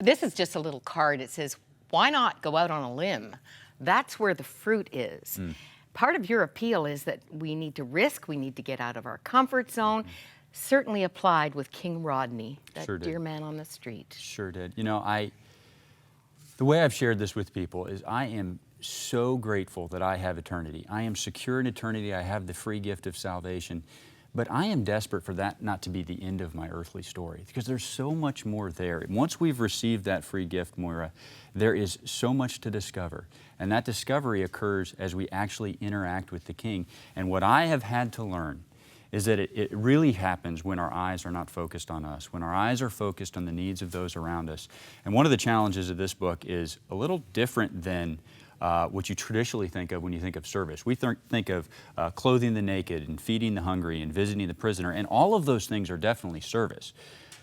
This is just a little card. It says, why not go out on a limb? That's where the fruit is. Part of your appeal is that we need to risk, we need to get out of our comfort zone. Certainly applied with King Rodney, that Sure did. dear man on the street. Sure did. You know, the way I've shared this with people is I am so grateful that I have eternity. I am secure in eternity. I have the free gift of salvation. But I am desperate for that not to be the end of my earthly story, because there's so much more there. Once we've received that free gift, Moira, there is so much to discover. And that discovery occurs as we actually interact with the King. And what I have had to learn is that it really happens when our eyes are not focused on us, when our eyes are focused on the needs of those around us. And one of the challenges of this book is a little different than what you traditionally think of when you think of service. We think of clothing the naked and feeding the hungry and visiting the prisoner, and all of those things are definitely service.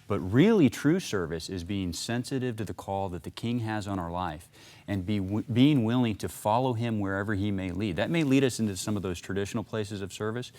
But really true service is being sensitive to the call that the King has on our life and being willing to follow Him wherever He may lead. That may lead us into some of those traditional places of service.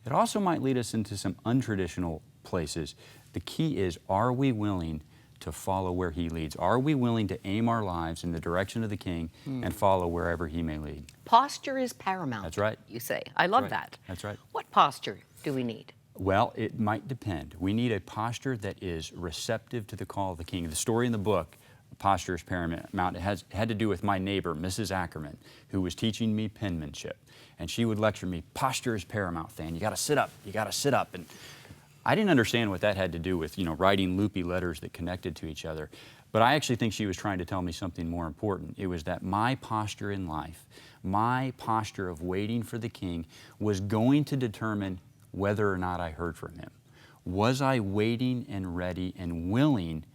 It also might lead us into some untraditional places. The key is, are we willing to follow where He leads? Are we willing to aim our lives in the direction of the King and follow wherever He may lead? Posture is paramount. That's right. You say. I love that. That's right. What posture do we need? Well, it might depend. We need a posture that is receptive to the call of the King. The story in the book, posture is paramount. It had to do with my neighbor, Mrs. Ackerman, who was teaching me penmanship. And she would lecture me, posture is paramount, Thann. You got to sit up. You got to sit up. And I didn't understand what that had to do with, writing loopy letters that connected to each other. But I actually think she was trying to tell me something more important. It was that my posture in life, my posture of waiting for the King, was going to determine whether or not I heard from Him. Was I waiting and ready and willing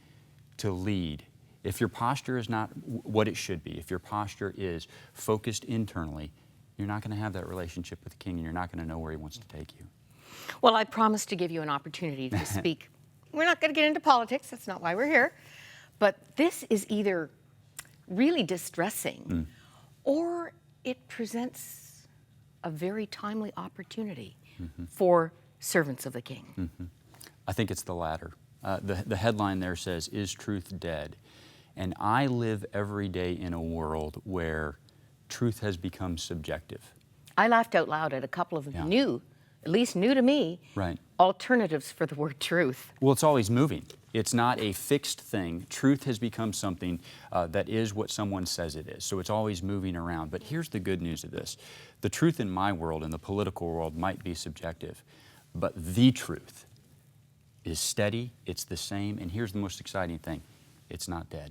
to lead? If your posture is not what it should be, if your posture is focused internally, you're not going to have that relationship with the King, and you're not going to know where He wants to take you. Well, I promised to give you an opportunity to speak. We're not going to get into politics. That's not why we're here. But this is either really distressing or it presents a very timely opportunity for servants of the King. I think it's the latter. The headline there says, "Is truth dead?" And I live every day in a world where truth has become subjective. I laughed out loud at a couple of new, at least new to me, alternatives for the word truth. Well, it's always moving. It's not a fixed thing. Truth has become something that is what someone says it is. So it's always moving around. But here's the good news of this. The truth in my world, in the political world, might be subjective, but the truth is steady, it's the same, and here's the most exciting thing. It's not dead.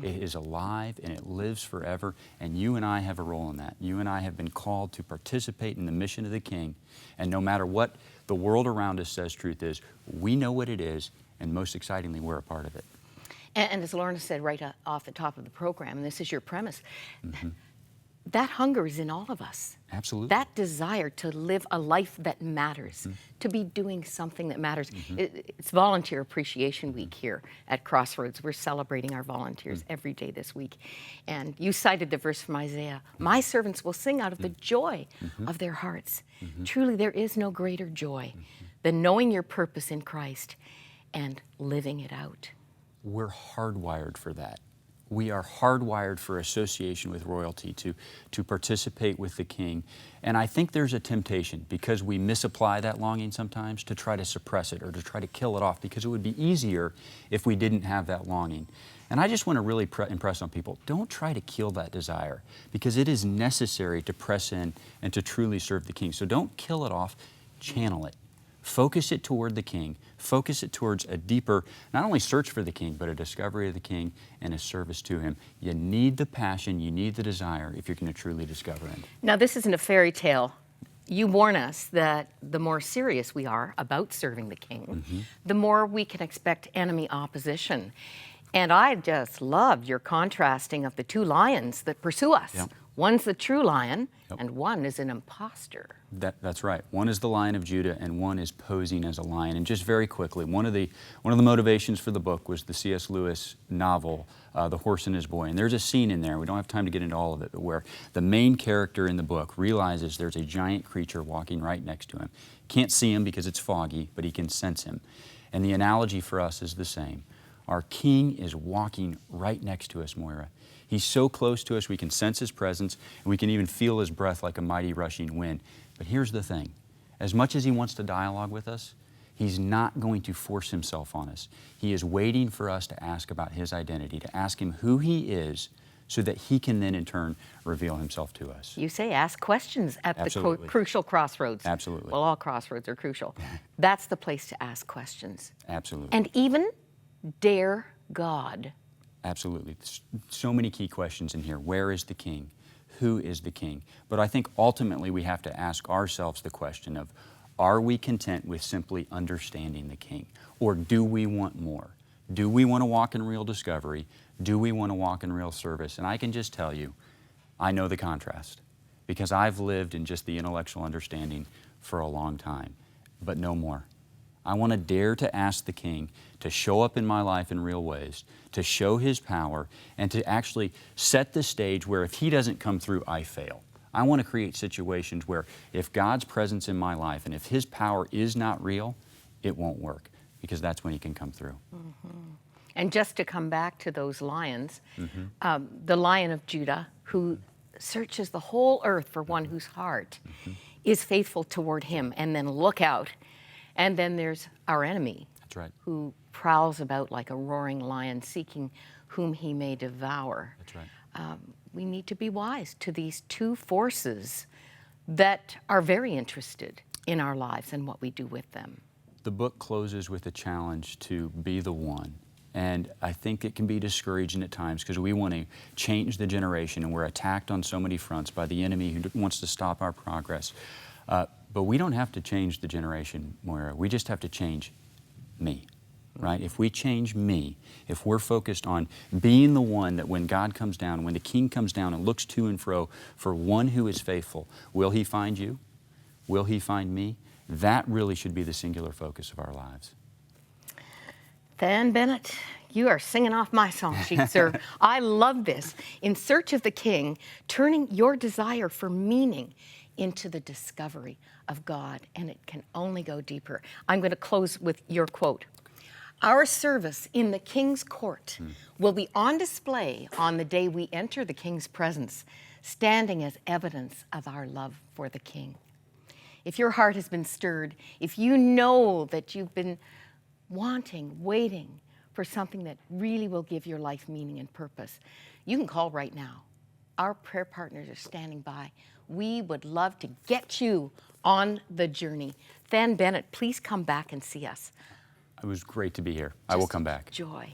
It is alive and it lives forever, and you and I have a role in that. You and I have been called to participate in the mission of the King, and no matter what the world around us says truth is, we know what it is, and most excitingly, we're a part of it. And as Lorna said right off the top of the program, and this is your premise, that hunger is in all of us. Absolutely. That desire to live a life that matters, to be doing something that matters. It's Volunteer Appreciation Week here at Crossroads. We're celebrating our volunteers every day this week. And you cited the verse from Isaiah, "My servants will sing out of the joy of their hearts." Truly, there is no greater joy than knowing your purpose in Christ and living it out. We're hardwired for that. We are hardwired for association with royalty, to participate with the King. And I think there's a temptation, because we misapply that longing sometimes, to try to suppress it or to try to kill it off, because it would be easier if we didn't have that longing. And I just want to really impress on people, don't try to kill that desire, because it is necessary to press in and to truly serve the King. So don't kill it off, channel it. Focus it toward the King. Focus it towards a deeper, not only search for the King, but a discovery of the King and a service to Him. You need the passion, you need the desire if you're going to truly discover Him. Now, this isn't a fairy tale. You warn us that the more serious we are about serving the King, the more we can expect enemy opposition. And I just loved your contrasting of the two lions that pursue us. One's the true lion, and one is an imposter. That's right. One is the Lion of Judah, and one is posing as a lion. And just very quickly, one of the motivations for the book was the C.S. Lewis novel, The Horse and His Boy. And there's a scene in there, we don't have time to get into all of it, but where the main character in the book realizes there's a giant creature walking right next to him. Can't see him because it's foggy, but he can sense him. And the analogy for us is the same. Our King is walking right next to us, Moira. He's so close to us, we can sense His presence, and we can even feel His breath like a mighty rushing wind. But here's the thing. As much as He wants to dialogue with us, He's not going to force Himself on us. He is waiting for us to ask about His identity, to ask Him who He is, so that He can then in turn reveal Himself to us. You say ask questions at Absolutely. the crucial crossroads. Absolutely. Well, all crossroads are crucial. That's the place to ask questions. Absolutely. And even dare God. Absolutely. So many key questions in here. Where is the King? Who is the King? But I think ultimately we have to ask ourselves the question of, are we content with simply understanding the King? Or do we want more? Do we want to walk in real discovery? Do we want to walk in real service? And I can just tell you, I know the contrast, because I've lived in just the intellectual understanding for a long time, but no more. I want to dare to ask the King to show up in my life in real ways, to show His power, and to actually set the stage where if He doesn't come through, I fail. I want to create situations where if God's presence in my life and if His power is not real, it won't work, because that's when He can come through. Mm-hmm. And just to come back to those lions, the Lion of Judah, who searches the whole earth for one whose heart is faithful toward Him, and then look out. And then there's our enemy, That's right. who prowls about like a roaring lion, seeking whom he may devour. That's right. We need to be wise to these two forces that are very interested in our lives and what we do with them. The book closes with a challenge to be the one. And I think it can be discouraging at times because we want to change the generation, and we're attacked on so many fronts by the enemy who wants to stop our progress. But we don't have to change the generation, Moira. We just have to change me, right? If we change me, if we're focused on being the one that when God comes down, when the King comes down and looks to and fro for one who is faithful, will He find you? Will He find me? That really should be the singular focus of our lives. Thann Bennett, you are singing off my song sheet, sir. I love this. In search of the King, turning your desire for meaning into the discovery of God, and it can only go deeper. I'm going to close with your quote. Our service in the King's court will be on display on the day we enter the King's presence, standing as evidence of our love for the King. If your heart has been stirred, if you know that you've been wanting, waiting for something that really will give your life meaning and purpose, you can call right now. Our prayer partners are standing by. We would love to get you on the journey. Thann Bennett, please come back and see us. It was great to be here. I will come back. Joy.